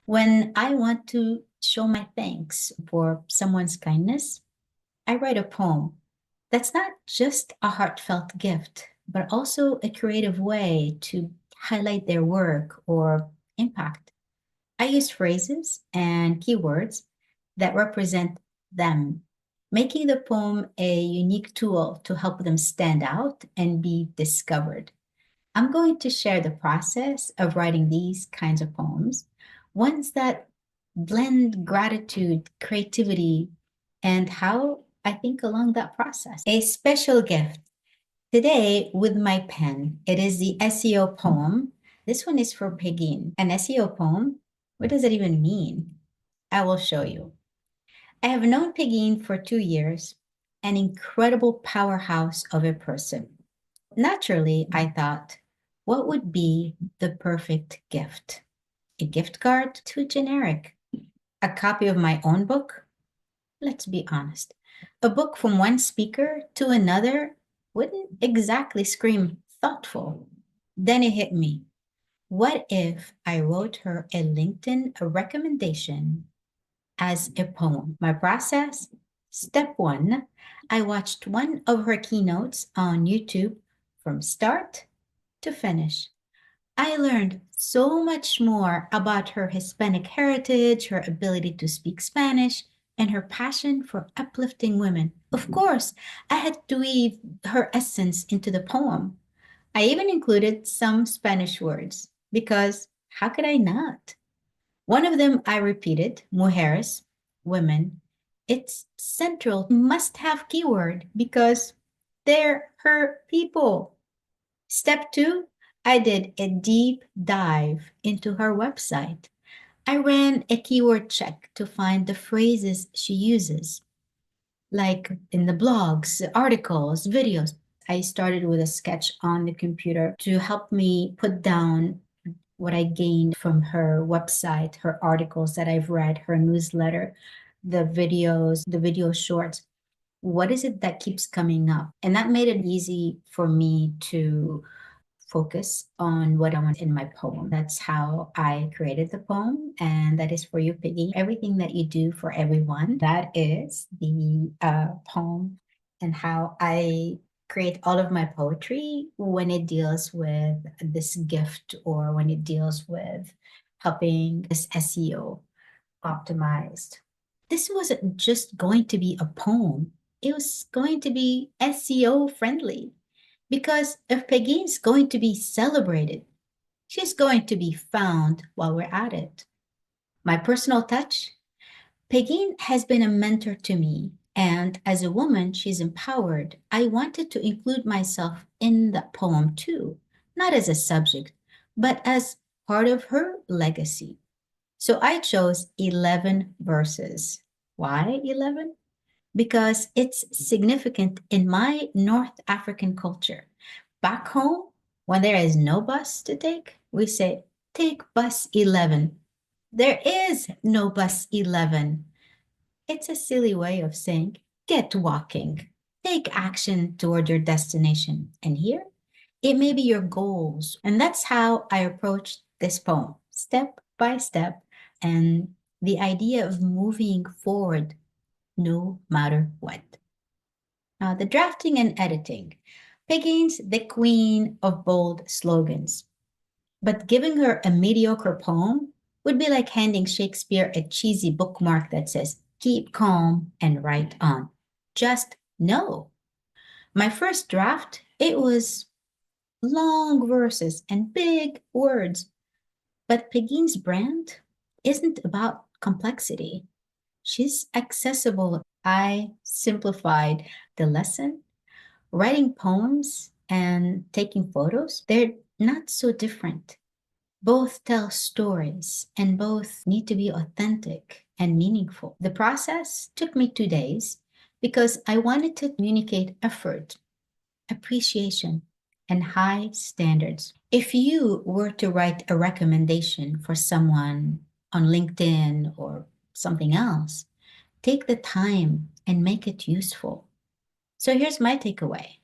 When I want to show my thanks for someone's kindness, I write a poem. That's not just a heartfelt gift, but also a creative way to highlight their work or impact. I use phrases and keywords that represent them, making the poem a unique tool to help them stand out and be discovered. I'm going to share the process of writing these kinds of poems, ones that blend gratitude, creativity, and how I think along that process. A special gift today with my pen. It is the SEO poem. This one is for Pegin. An SEO poem? What does it even mean? I will show you. I have known Pegin for 2 years, an incredible powerhouse of a person. Naturally, I thought, what would be the perfect gift? A gift card? Too generic. A copy of my own book? Let's be honest. A book from one speaker to another wouldn't exactly scream thoughtful. Then it hit me. What if I wrote her a LinkedIn recommendation as a poem? My process? Step one, I watched one of her keynotes on YouTube from start to finish. I learned so much more about her Hispanic heritage, her ability to speak Spanish, and her passion for uplifting women. Of course, I had to weave her essence into the poem. I even included some Spanish words because how could I not? One of them I repeated, mujeres, women. It's central, must have keyword because they're her people. Step two, I did a deep dive into her website. I ran a keyword check to find the phrases she uses, like in the blogs, articles, videos. I started with a sketch on the computer to help me put down what I gained from her website, her articles that I've read, her newsletter, the videos, the video shorts. What is it that keeps coming up? And that made it easy for me to focus on what I want in my poem. That's how I created the poem. And that is for you, Piggy. Everything that you do for everyone. That is the poem and how I create all of my poetry when it deals with this gift or when it deals with helping this SEO optimized. This wasn't just going to be a poem, it was going to be SEO friendly. Because if Pegin's going to be celebrated, she's going to be found while we're at it. My personal touch, Pegin has been a mentor to me, and as a woman, she's empowered. I wanted to include myself in that poem too, not as a subject, but as part of her legacy. So I chose 11 verses. Why 11? Because it's significant in my North African culture. Back home, when there is no bus to take, we say, take bus 11. There is no bus 11. It's a silly way of saying, get walking, take action toward your destination. And here, it may be your goals. And that's how I approached this poem, step by step. And the idea of moving forward no matter what. The drafting and editing. Picking's the queen of bold slogans, but giving her a mediocre poem would be like handing Shakespeare a cheesy bookmark that says, keep calm and write on. Just no. My first draft, it was long verses and big words, but Picking's brand isn't about complexity. She's accessible. I simplified the lesson. Writing poems and taking photos, they're not so different. Both tell stories and both need to be authentic and meaningful. The process took me 2 days because I wanted to communicate effort, appreciation, and high standards. If you were to write a recommendation for someone on LinkedIn or something else, take the time and make it useful. So here's my takeaway.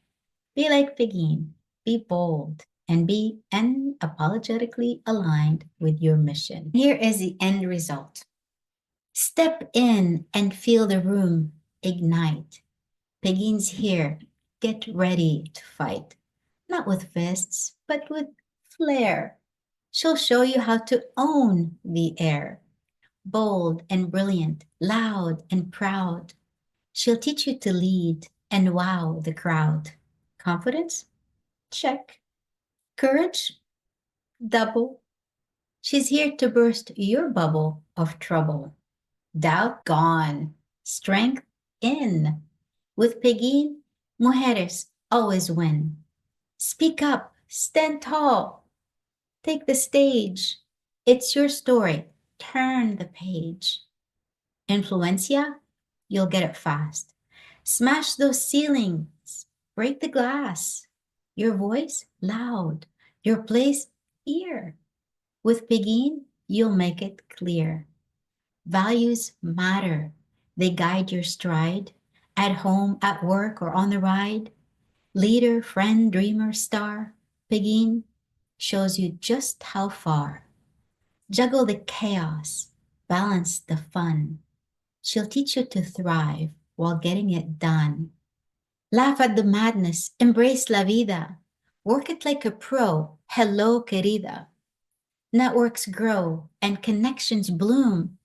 Be like Peggy, be bold, and be unapologetically aligned with your mission. Here is the end result. Step in and feel the room ignite. Pegin's here. Get ready to fight. Not with fists, but with flair. She'll show you how to own the air. Bold and brilliant, loud and proud. She'll teach you to lead and wow the crowd. Confidence? Check. Courage? Double. She's here to burst your bubble of trouble. Doubt gone. Strength in. With Peggy, mujeres always win. Speak up. Stand tall. Take the stage. It's your story. Turn the page. Influencia? You'll get it fast. Smash those ceilings. Break the glass. Your voice? Loud. Your place? Ear. With Peggy, you'll make it clear. Values matter. They guide your stride. At home, at work, or on the ride. Leader, friend, dreamer, star. Peggy shows you just how far. Juggle the chaos. Balance the fun. She'll teach you to thrive while getting it done. Laugh at the madness. Embrace la vida. Work it like a pro. Hello, querida. Networks grow and connections bloom.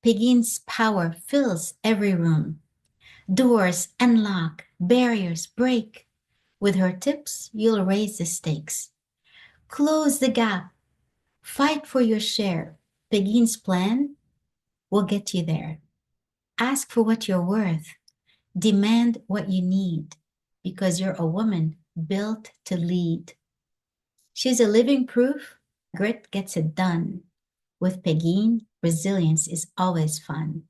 Pegin's power fills every room. Doors unlock, barriers break. With her tips, you'll raise the stakes. Close the gap. Fight for your share. Pegin's plan will get you there. Ask for what you're worth. Demand what you need because you're a woman built to lead. She's a living proof. Grit gets it done. With Peggy, resilience is always fun.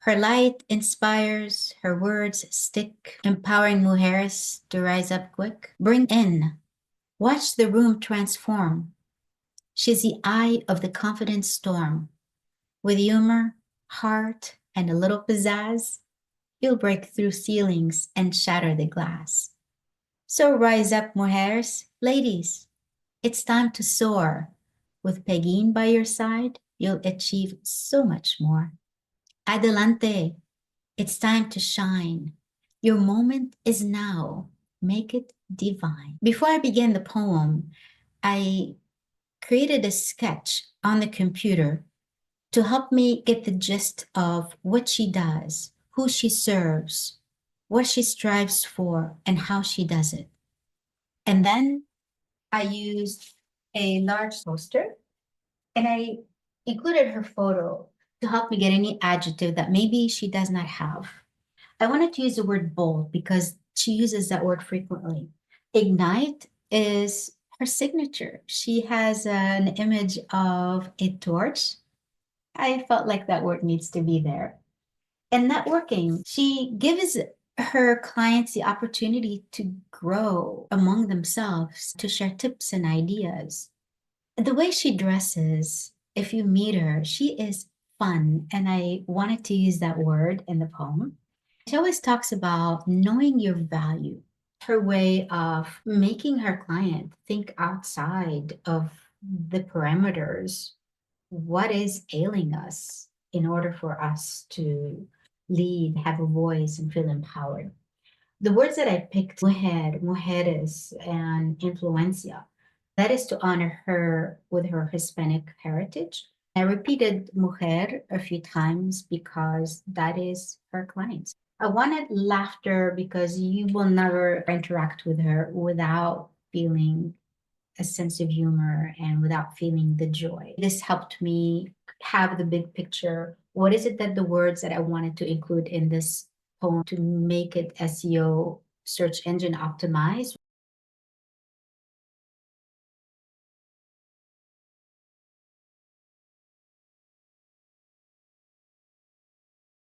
Her light inspires, her words stick, empowering mujeres to rise up quick. Bring in, watch the room transform. She's the eye of the confident storm. With humor, heart, and a little pizzazz, you'll break through ceilings and shatter the glass. So rise up, mujeres, ladies. It's time to soar. With Peggy by your side, you'll achieve so much more. Adelante. It's time to shine. Your moment is now. Make it divine. Before I begin the poem, I created a sketch on the computer to help me get the gist of what she does, who she serves, what she strives for, and how she does it. And then I used a large poster and I included her photo to help me get any adjective that maybe she does not have. I wanted to use the word bold because she uses that word frequently. Ignite is her signature. She has an image of a torch. I felt like that word needs to be there. And networking, she gives her clients the opportunity to grow among themselves, to share tips and ideas. The way she dresses, if you meet her, she is fun. And I wanted to use that word in the poem. She always talks about knowing your value, her way of making her client think outside of the parameters. What is ailing us in order for us to lead, have a voice, and feel empowered? The words that I picked, mujer, mujeres, and influencia, that is to honor her with her Hispanic heritage. I repeated mujer a few times because that is her client. I wanted laughter because you will never interact with her without feeling a sense of humor and without feeling the joy. This helped me have the big picture. What is it that the words that I wanted to include in this poem to make it SEO search engine optimized?